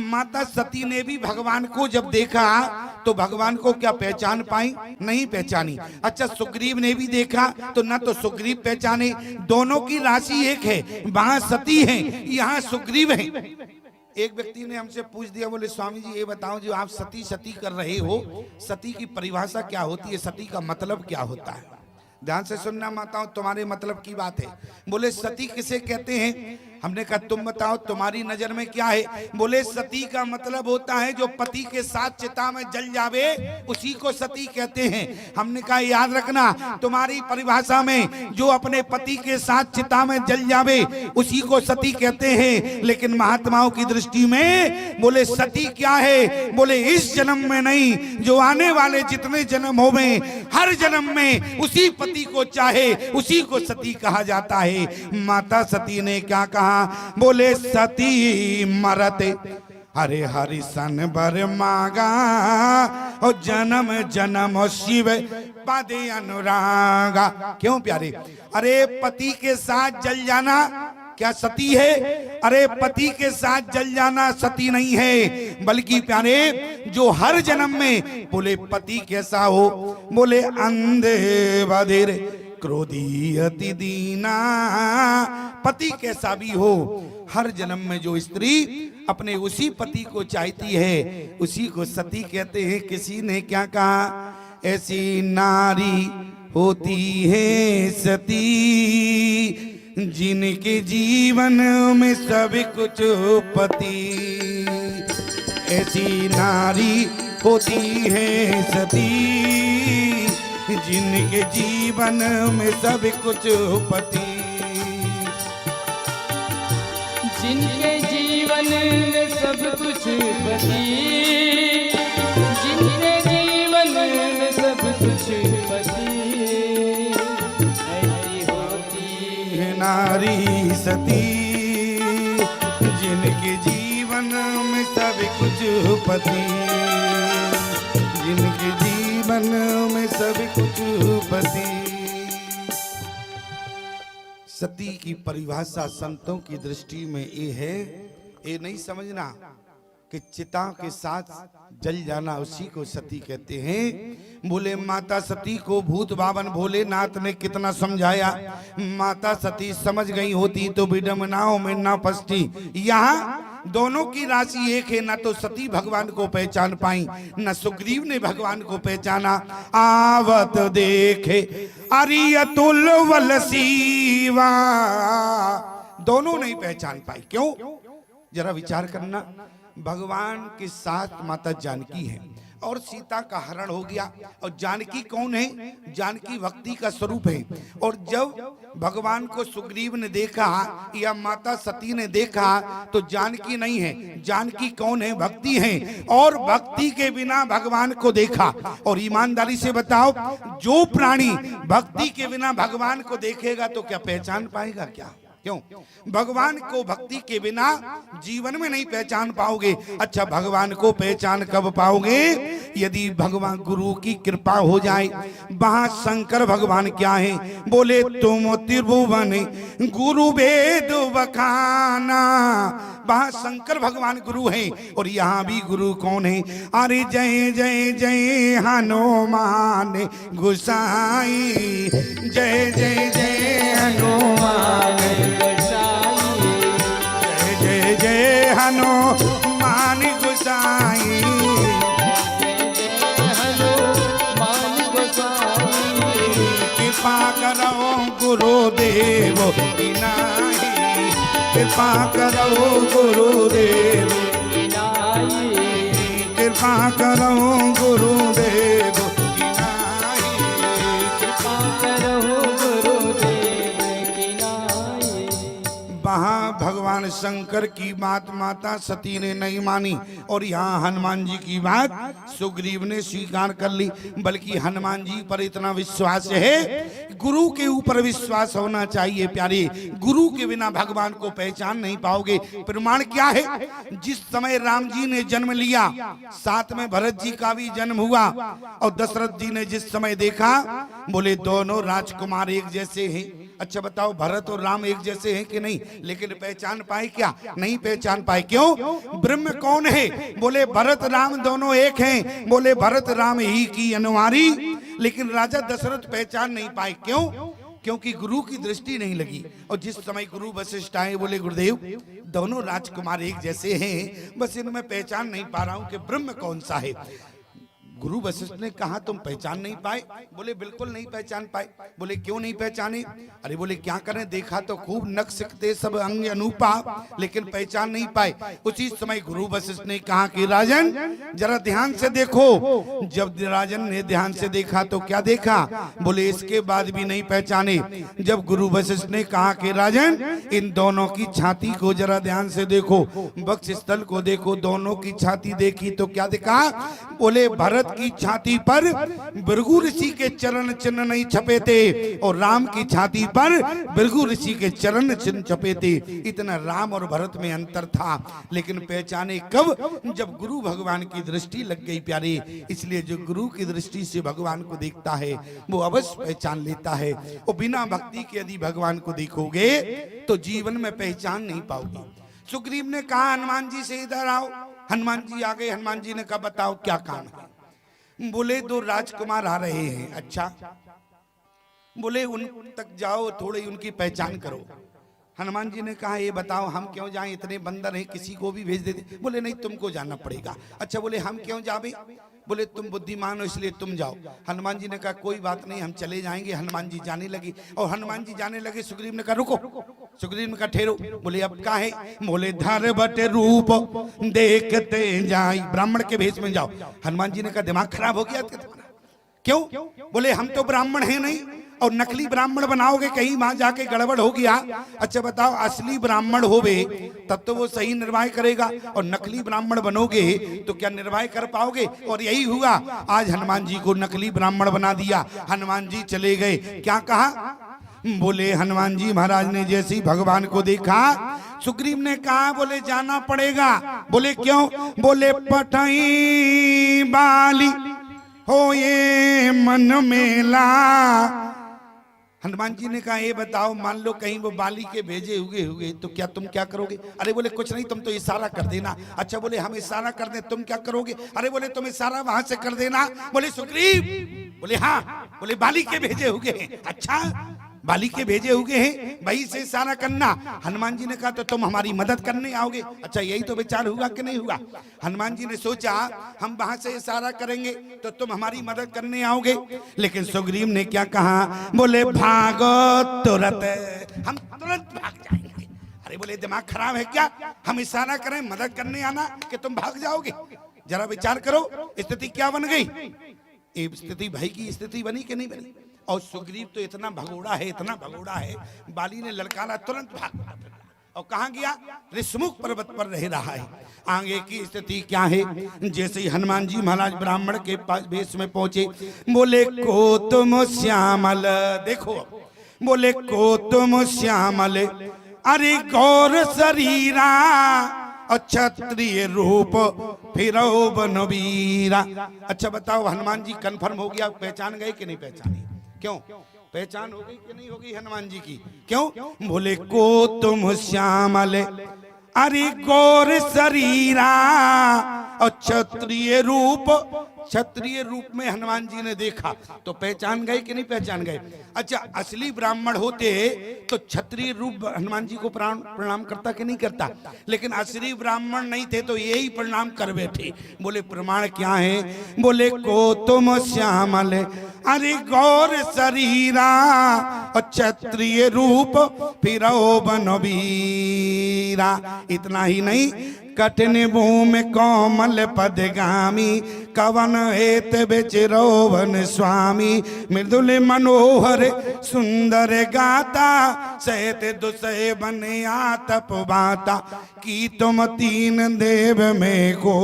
माता सती ने भी भगवान को जब देखा तो भगवान को क्या पहचान पाई? नहीं पहचानी। अच्छा, सुग्रीव ने भी देखा तो न तो सुग्रीव पहचाने, दोनों की राशि एक है, वहां सती है, यहाँ सुग्रीव है। एक व्यक्ति ने हमसे पूछ दिया, बोले स्वामी जी ये बताओ, जो आप सती सती कर रहे हो, सती की परिभाषा क्या होती है, सती का मतलब क्या होता है? ध्यान से सुनना माताओं, तुम्हारे मतलब की बात है। बोले सती किसे कहते हैं? हमने कहा तुम बताओ तुम्हारी नजर में क्या है? बोले सती का मतलब होता है जो पति के साथ चिता में जल जावे, उसी को सती कहते हैं। हमने कहा याद रखना, तुम्हारी परिभाषा में जो अपने पति के साथ चिता में जल जावे उसी को सती कहते हैं, लेकिन महात्माओं की दृष्टि में बोले सती क्या है? बोले इस जन्म में नहीं, जो आने वाले जितने जन्म होवे हर जन्म में उसी पति को चाहे उसी को सती कहा जाता है। माता सती ने क्या कहा? बोले सती मरते हरे हरि सन बर मागा, और जन्म जन्म शिव पदे अनुरागा। क्यों प्यारे? अरे पति के साथ जल जाना क्या सती है? अरे पति के साथ जल जाना सती नहीं है, बल्कि प्यारे जो हर जन्म में बोले पति कैसा हो? बोले अंधे बधिर क्रोधी अति दीना, पति कैसा भी हो, हर जन्म में जो स्त्री अपने उसी पति को चाहती है उसी को सती कहते हैं। किसी ने क्या कहा? ऐसी नारी होती है सती जिनके जीवन में सब कुछ पति। ऐसी नारी होती है सती जिनके जीवन में सब कुछ पति। जिनके जीवन में सब कुछ पति, जिनके जीवन में सब कुछ पति, ऐसी होती है नारी सती जिनके जीवन में सब कुछ पति, जिनके जीवन में सब कुछ पति। सती की परिभाषा संतों की दृष्टि में ये है, ये नहीं समझना कि चिता के साथ जल जाना उसी को सती कहते हैं। बोले माता सती को भूत बावन भोलेनाथ ने कितना समझाया, माता सती समझ गई होती तो विडंबनाओं में ना फंसती। यहाँ दोनों की राशि एक है, ना तो सती भगवान को पहचान पाई, न सुग्रीव ने भगवान को पहचाना। आवत देखे अरियतुल वलसीवा, दोनों नहीं पहचान पाई। क्यों? जरा विचार करना। भगवान के साथ माता जानकी है और सीता का हरण हो गया, और जानकी कौन है? जानकी भक्ति का स्वरूप है। और जब भगवान को सुग्रीव ने देखा या माता सती ने देखा तो जानकी नहीं है। जानकी कौन है? भक्ति है, और भक्ति के बिना भगवान को देखा। और ईमानदारी से बताओ, जो प्राणी भक्ति के बिना भगवान को देखेगा तो क्या पहचान पाएगा? क्या? क्यों? भगवान को भक्ति के बिना जीवन में नहीं पहचान पाओगे। अच्छा, भगवान को पहचान कब पाओगे? यदि भगवान गुरु की कृपा हो जाए। वहां शंकर भगवान क्या है? बोले तुम त्रिभुवन गुरु वेद बखाना, वहां शंकर भगवान गुरु हैं। और यहाँ भी गुरु कौन है? अरे जय जय जय हनुमान गोसाई, जय जय जय हनुमान गोसाई, जय जय जय हनुमान गोसाई, हनुमान गोसाई। कृपा करो गुरुदेव की नाही, कृपा करो गुरुदेव की नाही, कृपा करो गुरुदेव की नाही, कृपा करो गुरुदेव की नाही। वहाँ भगवान शंकर की बात माता सती ने नहीं मानी, और यहाँ हनुमान जी की बात सुग्रीव ने स्वीकार कर ली। बल्कि हनुमान जी पर इतना विश्वास है, गुरु के ऊपर विश्वास होना चाहिए प्यारे। गुरु के बिना भगवान को पहचान नहीं पाओगे। प्रमाण क्या है? जिस समय राम जी ने जन्म लिया, साथ में भरत जी का भी जन्म हुआ, और दशरथ जी ने जिस समय देखा, बोले दोनों राजकुमार एक जैसे हैं। अच्छा बताओ, भरत और राम एक जैसे हैं कि नहीं? लेकिन पहचान पाए क्या? नहीं पहचान पाए। क्यों? ब्रह्म कौन है? बोले भरत राम दोनों एक हैं। बोले भरत राम ही की अनुवारी। लेकिन राजा दशरथ पहचान नहीं पाए। क्यों? क्योंकि गुरु की दृष्टि नहीं लगी। और जिस समय गुरु वशिष्ठ आए, बोले गुरुदेव दोनों राजकुमार एक जैसे हैं, बस इनमें पहचान नहीं पा रहा हूं कि ब्रह्म कौन सा है। गुरु वशिष्ठ ने कहा तुम पहचान नहीं पाए? बोले बिल्कुल नहीं पहचान पाए। बोले क्यों नहीं पहचाने? अरे बोले क्या करें, देखा तो खूब नख सिकते सब अंग अनूपा, लेकिन पहचान नहीं पाए। उसी समय गुरु वशिष्ठ ने कहा कि राजन जरा ध्यान से देखो। जब राजन ने ध्यान से देखा तो क्या देखा? बोले इसके बाद भी नहीं पहचाने। जब गुरु वशिष्ठ ने कहा कि राजन इन दोनों की छाती को जरा ध्यान से देखो, वक्ष स्थल को देखो, दोनों की छाती देखी तो क्या देखा? बोले भरत की छाती पर भृगु ऋषि के चरण चिन्ह नहीं छपे थे और राम की छाती पर भृगु ऋषि के चरण चिन्ह छपे थे। इतना राम और भरत में अंतर था। लेकिन पहचाने कब? जब गुरु भगवान की दृष्टि लग गई प्यारे। इसलिए जो गुरु की दृष्टि से भगवान को देखता है वो अवश्य पहचान लेता है। और बिना भक्ति के यदि भगवान को देखोगे तो जीवन में पहचान नहीं पाओगे। सुग्रीव ने कहा हनुमान जी से इधर आओ। हनुमान जी आ गए। हनुमान जी ने कहा बताओ क्या काम है? बोले दो राजकुमार आ रहे हैं। अच्छा, बोले उन तक जाओ, थोड़ी उनकी पहचान करो। हनुमान जी ने कहा ये बताओ हम क्यों जाएं, इतने बंदर हैं, किसी को भी भेज देते। बोले नहीं तुमको जाना पड़ेगा। अच्छा, बोले हम क्यों जावे? बोले तुम बुद्धिमान हो इसलिए तुम जाओ। हनुमान जी ने कहा कोई बात नहीं हम चले जाएंगे। हनुमान जी जाने लगी और हनुमान जी जाने लगे। सुग्रीव ने कहा रुको। सुग्रीव ने कहा ठहरो। बोले अब क्या है? बोले धर बटे रूप देखते जाई, ब्राह्मण के भेष में जाओ। हनुमान जी ने कहा दिमाग खराब हो गया तुम्हारा? क्यों? बोले हम तो ब्राह्मण है नहीं और नकली ब्राह्मण बनाओगे, कहीं वहां जाके गड़बड़ हो गया। अच्छा बताओ, असली ब्राह्मण होवे तब तो वो सही निर्वाह करेगा और नकली ब्राह्मण बनोगे तो क्या निर्वाह कर पाओगे? और यही हुआ। आज हनुमान जी को नकली ब्राह्मण बना दिया। हनुमान जी चले गए। क्या कहा? बोले हनुमान जी महाराज ने जैसे ही भगवान को देखा, सुग्रीव ने कहा बोले जाना पड़ेगा। बोले क्यों? बोले पठई बाली हो ये मन मेला। हनुमान जी ने कहा ये बताओ मान लो कहीं वो बाली के भेजे हुए तो क्या तुम क्या करोगे? अरे बोले कुछ नहीं, तुम तो इशारा कर देना। अच्छा, बोले हम इशारा कर दें, तुम क्या करोगे? अरे बोले तुम इशारा वहां से कर देना। बोले सुग्रीव, बोले हाँ। बोले बाली के भेजे हुए हैं। अच्छा, बाली के भेजे हुए हैं, वही से इशारा करना। हनुमान जी ने कहा तो तुम हमारी मदद करने आओगे? अच्छा, यही तो विचार हुआ कि नहीं हुआ? हनुमान जी ने सोचा हम वहां से इशारा करेंगे तो तुम हमारी मदद करने आओगे। लेकिन सुग्रीव ने क्या कहा? बोले भागो तुरंत, हम तुरंत भाग जाएंगे। अरे बोले दिमाग खराब है क्या? हम इशारा करें मदद करने आना कि तुम भाग जाओगे? जरा विचार करो, स्थिति क्या बन गई? ये स्थिति भाई की स्थिति बनी कि नहीं बनी? और सुग्रीव तो इतना भगोड़ा है, इतना भगोड़ा है, बाली ने ललकारा तुरंत भाग और कहाँ गया? ऋषमुख पर्वत पर रह रहा है। आगे की स्थिति क्या है? जैसे ही हनुमान जी महाराज ब्राह्मण के पास भेष में पहुंचे, बोले को तुम श्यामल, देखो बोले को तुम श्यामल अरे गौर शरीरा क्षत्रिय रूप फिरो बनवीरा। अच्छा बताओ, हनुमान जी कंफर्म हो गया, पहचान गए कि नहीं पहचानी? क्यों? पहचान हो गई कि नहीं होगी हनुमान जी की? क्यों? बोले को तुम श्यामल अरे गौर शरीरा और क्षत्रिय रूप। क्षत्रिय रूप में हनुमान जी ने देखा तो पहचान गए कि नहीं पहचान गए? अच्छा, असली ब्राह्मण होते तो क्षत्रिय रूप हनुमान जी को प्रणाम करता कि नहीं करता? लेकिन असली ब्राह्मण नहीं थे तो यही प्रणाम कर बैठे। बोले प्रमाण क्या है? बोले को तुम श्यामल अरे गौर शरीरा और क्षत्रिय रूप फिरो बनवीरा। इतना ही नहीं, कठिन भूमि कोमल पदगामी कवन हेत बेचिरोवन स्वामी मृदुल मनोहर सुंदर गाता सहत दुसह बने आतप बाता की तुम तीन देव में को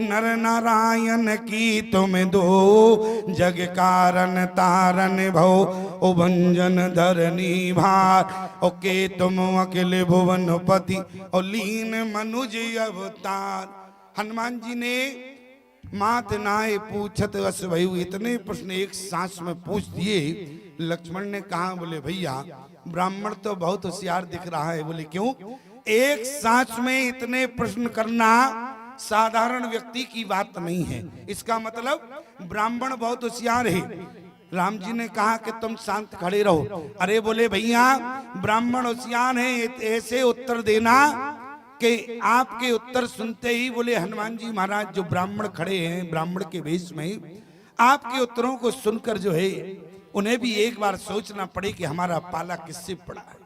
नर नारायण की तुम दो जग कारण तारन भव ओ भंजन धरनी भार ओ के तुम अखिल भुवन पति और लीन मनुज अवतार। हनुमान जी ने मात नाय पूछत अस भयु इतने प्रश्न एक सांस में पूछ दिए लक्ष्मण ने कहा, बोले भैया ब्राह्मण तो बहुत होशियार दिख रहा है। बोले क्यों? एक सांस में इतने प्रश्न करना साधारण व्यक्ति की बात नहीं है। इसका मतलब ब्राह्मण बहुत होशियार है। राम जी ने कहा कि तुम शांत खड़े रहो। अरे बोले भैया ब्राह्मण होशियार है, ऐसे उत्तर देना कि आपके उत्तर सुनते ही बोले हनुमान जी महाराज जो ब्राह्मण खड़े हैं ब्राह्मण के वेश में, आपके उत्तरों को सुनकर जो है उन्हें भी एक बार सोचना पड़े कि हमारा पाला किससे पड़ा है।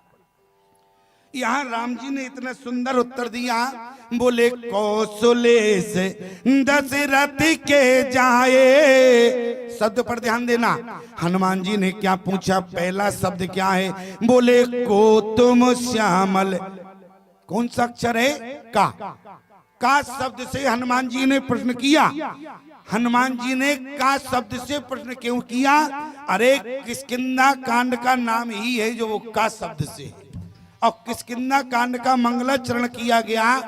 यहाँ राम जी ने इतना सुंदर उत्तर दिया, बोले कौशले से दशरथ के जाए। शब्द पर ध्यान देना। हनुमान जी ने क्या पूछा? पहला शब्द क्या है? बोले को तुम श्यामल। कौन सा अक्षर है? का शब्द से हनुमान जी ने प्रश्न किया। हनुमान जी ने का शब्द से प्रश्न क्यों किया? अरे किष्किंधा कांड का नाम ही है जो वो का शब्द से है, और किष्किंधा कांड का मंगलाचरण किया गया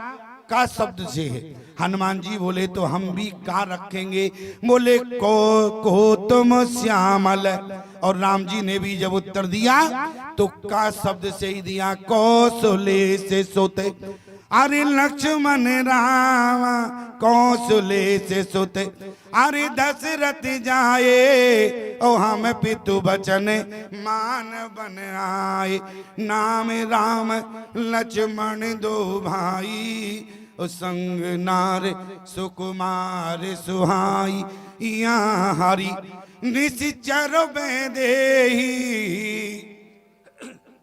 का शब्द से है। हनुमान जी बोले तो हम भी का रखेंगे। बोले को तुम श्यामल। और राम जी ने भी जब उत्तर दिया तो का शब्द से ही दिया, कौशले से सोते। अरे लक्ष्मण राम कौशले से सोते। अरे दशरथ जाए ओ हम पितु बचन मान बन आए। नाम राम लक्ष्मण दो भाई, ओ संग नार सुकुमार सुहाई। यहाँ हरि निश्चर बेदेही,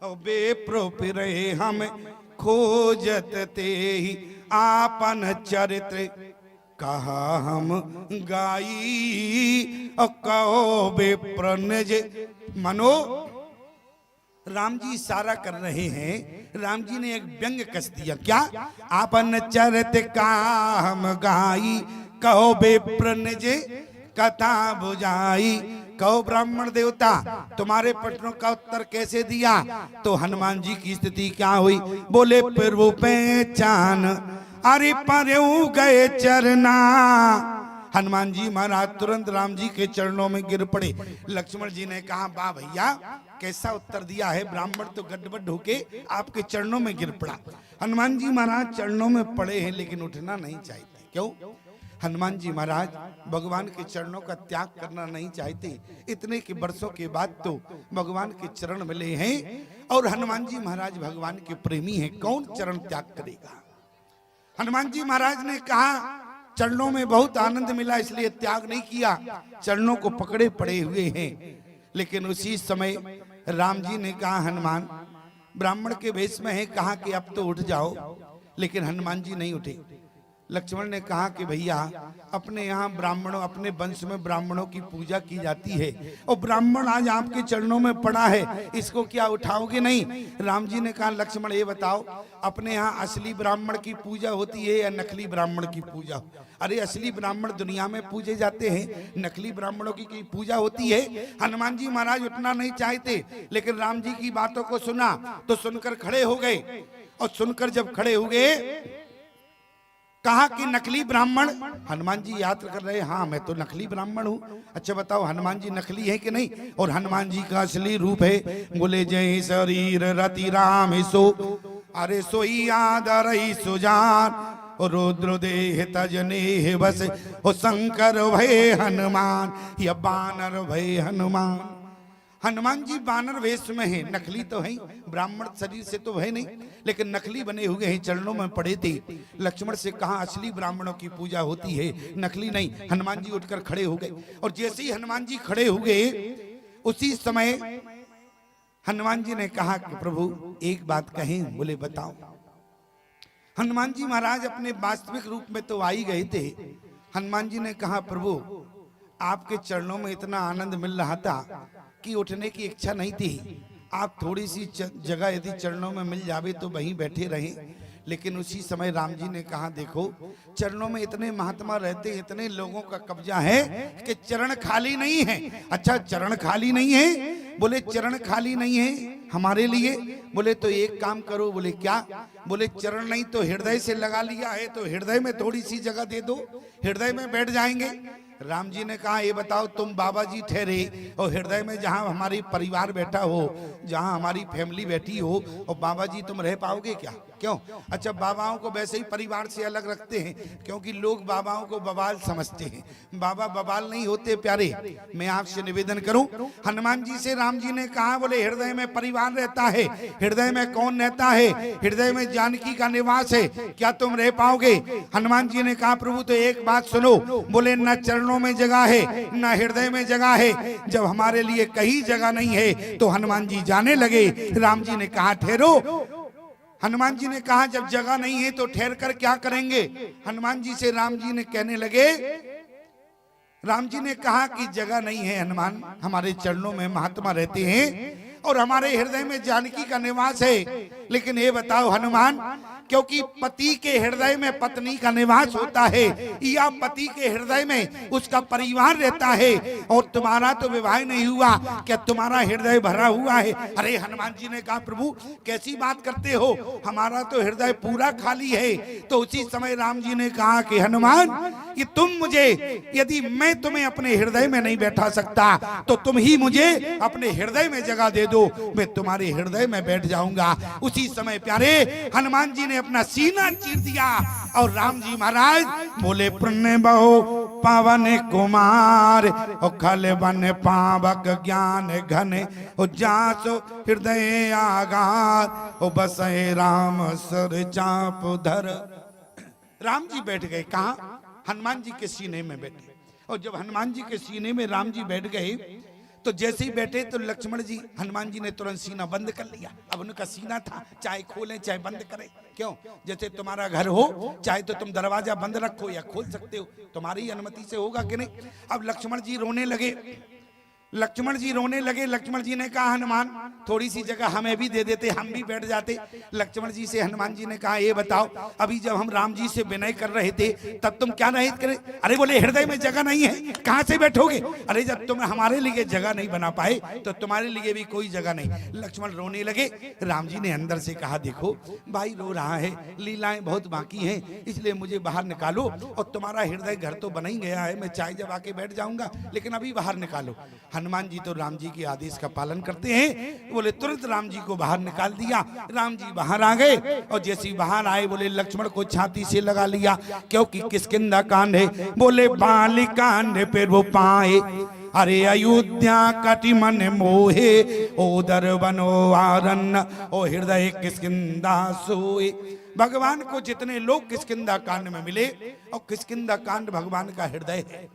ओ बेप्रो फिरे हम खोजत ते ही। आपन चरित्र कहा हम गाई, और कहो बेप्रनज मनो। राम जी इशारा कर रहे हैं। राम जी ने एक व्यंग कस दिया। क्या? आपन चरित्र का हम गाई, कहो बेप्रनज कथा बुझाई। कहो ब्राह्मण देवता तुम्हारे प्रश्नों का उत्तर कैसे दिया? तो हनुमान जी की स्थिति क्या हुई? बोले प्रभु पहचान अरे परऊ गए चरना। हनुमान जी महाराज तुरंत राम जी के चरणों में गिर पड़े। लक्ष्मण जी ने कहा, वाह भैया कैसा उत्तर दिया है। ब्राह्मण तो गड़बड़ होके आपके चरणों में गिर पड़ा। हनुमान जी महाराज चरणों में पड़े हैं लेकिन उठना नहीं चाहते। क्यों? हनुमान जी महाराज भगवान के चरणों का त्याग करना नहीं चाहते। इतने के वर्षों के बाद तो भगवान के चरण मिले हैं और हनुमान जी महाराज भगवान के प्रेमी हैं। कौन चरण त्याग करेगा? हनुमान जी महाराज ने कहा चरणों में बहुत आनंद मिला इसलिए त्याग नहीं किया, चरणों को पकड़े पड़े हुए हैं। लेकिन उसी समय राम जी ने कहा, हनुमान ब्राह्मण के वेश में है, कहा कि अब तो उठ जाओ। लेकिन हनुमान जी नहीं उठे। लक्ष्मण ने कहा कि भैया अपने यहाँ ब्राह्मणों, अपने वंश में ब्राह्मणों की पूजा की जाती है और ब्राह्मण आज आपके चरणों में पड़ा है, इसको क्या उठाओगे नहीं? राम जी ने कहा, लक्ष्मण ये बताओ अपने यहाँ असली ब्राह्मण की पूजा होती है या नकली ब्राह्मण की पूजा? अरे असली ब्राह्मण दुनिया में पूजे जाते हैं, नकली ब्राह्मणों की पूजा होती है। हनुमान जी महाराज उठना नहीं चाहते लेकिन राम जी की बातों को सुना तो सुनकर खड़े हो गए। और सुनकर जब खड़े हो गए कहा कि नकली ब्राह्मण। हनुमान जी याद कर रहे, हाँ मैं तो नकली ब्राह्मण हूँ। अच्छा बताओ हनुमान जी नकली है कि नहीं? और हनुमान जी का असली रूप है। बोले जय शरीर रति राम सो, अरे सोई आदर सुजान, रुद्र देह तजने बस, ओ शंकर भय हनुमान, या बानर भय हनुमान। हनुमान जी बानर वेश में है, नकली तो है, ब्राह्मण शरीर से तो है नहीं लेकिन नकली बने हुए हैं, चरणों में पड़े थे। लक्ष्मण से कहा असली ब्राह्मणों की पूजा होती है, नकली नहीं। हनुमान जी उठकर खड़े हो गए और जैसे ही हनुमान जी खड़े हो गए उसी समय हनुमान जी ने कहा कि प्रभु एक बात कहें। बोले बताओ। हनुमान जी महाराज अपने वास्तविक रूप में तो आ ही गए थे। हनुमान जी ने कहा, प्रभु आपके चरणों में इतना आनंद मिल रहा था कि उठने की इच्छा नहीं थी। आप थोड़ी सी जगह यदि चरणों में मिल जावे तो वहीं बैठे रहे। लेकिन उसी समय राम जी ने कहा, देखो चरणों में इतने महात्मा रहते, इतने लोगों का कब्जा है कि चरण खाली नहीं है। अच्छा चरण खाली नहीं है? बोले चरण खाली नहीं है हमारे लिए। बोले तो एक काम करो। बोले क्या? बोले चरण नहीं तो हृदय से लगा लिया है तो हृदय में थोड़ी सी जगह दे दो, हृदय में बैठ जाएंगे। राम जी ने कहा ये बताओ तुम बाबा जी ठहरे और हृदय में जहाँ हमारी परिवार बैठा हो, जहाँ हमारी फैमिली बैठी हो, और बाबा जी तुम रह पाओगे क्या? क्यों? अच्छा, बाबाओं को वैसे ही परिवार से अलग रखते हैं क्योंकि लोग बाबाओं को बवाल समझते हैं। बाबा बवाल नहीं होते प्यारे। मैं आपसे निवेदन करूं, हनुमान जी से राम जी ने कहा बोले हृदय में परिवार रहता है। हृदय में कौन रहता है? हृदय में जानकी का निवास है, क्या तुम रह पाओगे? हनुमान जी ने कहा प्रभु तो एक बात सुनो, बोले न चरणों में जगह है न हृदय में जगह है। जब हमारे लिए कहीं जगह नहीं है तो हनुमान जी जाने लगे। राम जी ने कहा ठहरो। हनुमान जी ने कहा जब जगह नहीं है तो ठहर कर क्या करेंगे? हनुमान जी से राम जी ने कहने लगे, राम जी ने कहा कि जगह नहीं है हनुमान, हमारे चरणों में महात्मा रहते हैं और हमारे हृदय में जानकी का निवास है। लेकिन ये बताओ हनुमान, क्योंकि पति के हृदय में पत्नी का निवास होता है या पति के हृदय में उसका परिवार रहता है, और तुम्हारा तो विवाह नहीं हुआ, क्या तुम्हारा हृदय भरा हुआ है? अरे हनुमान जी ने कहा प्रभु कैसी बात करते हो, हमारा तो हृदय पूरा खाली है। तो उसी समय राम जी ने कहा कि हनुमान कि तुम मुझे, यदि मैं तुम्हें अपने हृदय में नहीं बैठा सकता तो तुम ही मुझे अपने हृदय में जगह दे दो, मैं तुम्हारे हृदय में बैठ जाऊंगा। उसी समय प्यारे हनुमान जी ने अपना सीना चीर दिया और राम जी महाराज बोले पुण्य बहु पावन कुमार और खल बन पावक ज्ञान घन ओ जासो हृदय आगार ओ बसे राम सर चाप धर। राम जी बैठ गए कहा? हनुमान जी के सीने में बैठे। और जब हनुमान जी के सीने में राम जी बैठ गए तो जैसे ही बैठे तो लक्ष्मण जी, हनुमान जी ने तुरंत सीना बंद कर लिया। अब उनका सीना था, चाहे खोलें चाहे बंद करें। क्यों? जैसे तुम्हारा घर हो, चाहे तो तुम दरवाजा बंद रखो या खोल सकते हो, तुम्हारी अनुमति से होगा कि नहीं। अब लक्ष्मण जी रोने लगे। लक्ष्मण जी रोने लगे। लक्ष्मण जी ने कहा हनुमान थोड़ी सी जगह हमें भी दे देते, हम भी बैठ जाते। लक्ष्मण जी से हनुमान जी ने कहा ये बताओ, अभी जब हम राम जी से विनय कर रहे थे तब तुम क्या नहीं करे? अरे बोले हृदय में जगह नहीं है, कहां से बैठोगे? अरे जब तुम हमारे लिए जगह नहीं बना पाए तो तुम्हारे लिए भी कोई जगह नहीं। लक्ष्मण रोने लगे। राम जी ने अंदर से कहा देखो भाई रो रहा है, लीलाएं बहुत बाकी हैं, इसलिए मुझे बाहर निकालो। और तुम्हारा हृदय घर तो बना ही गया है, मैं चाय जब आके बैठ जाऊंगा, लेकिन अभी बाहर निकालो। हनुमान जी तो राम जी के आदेश का पालन करते हैं, बोले तुरंत राम जी को बाहर निकाल दिया। राम जी बाहर आ गए और जैसे बाहर आए बोले लक्ष्मण को छाती से लगा लिया, क्योंकि किसकिंदा कांड है। बोले बाली कांड पे वो पाए, अरे अयोध्या कटि मन मोहे ओदर बनो आरण्य ओ हृदय किसकिंदा सोए। भगवान को जितने लोग किसकिंदा कांड में मिले, और किसकिंदा कांड भगवान का हृदय है।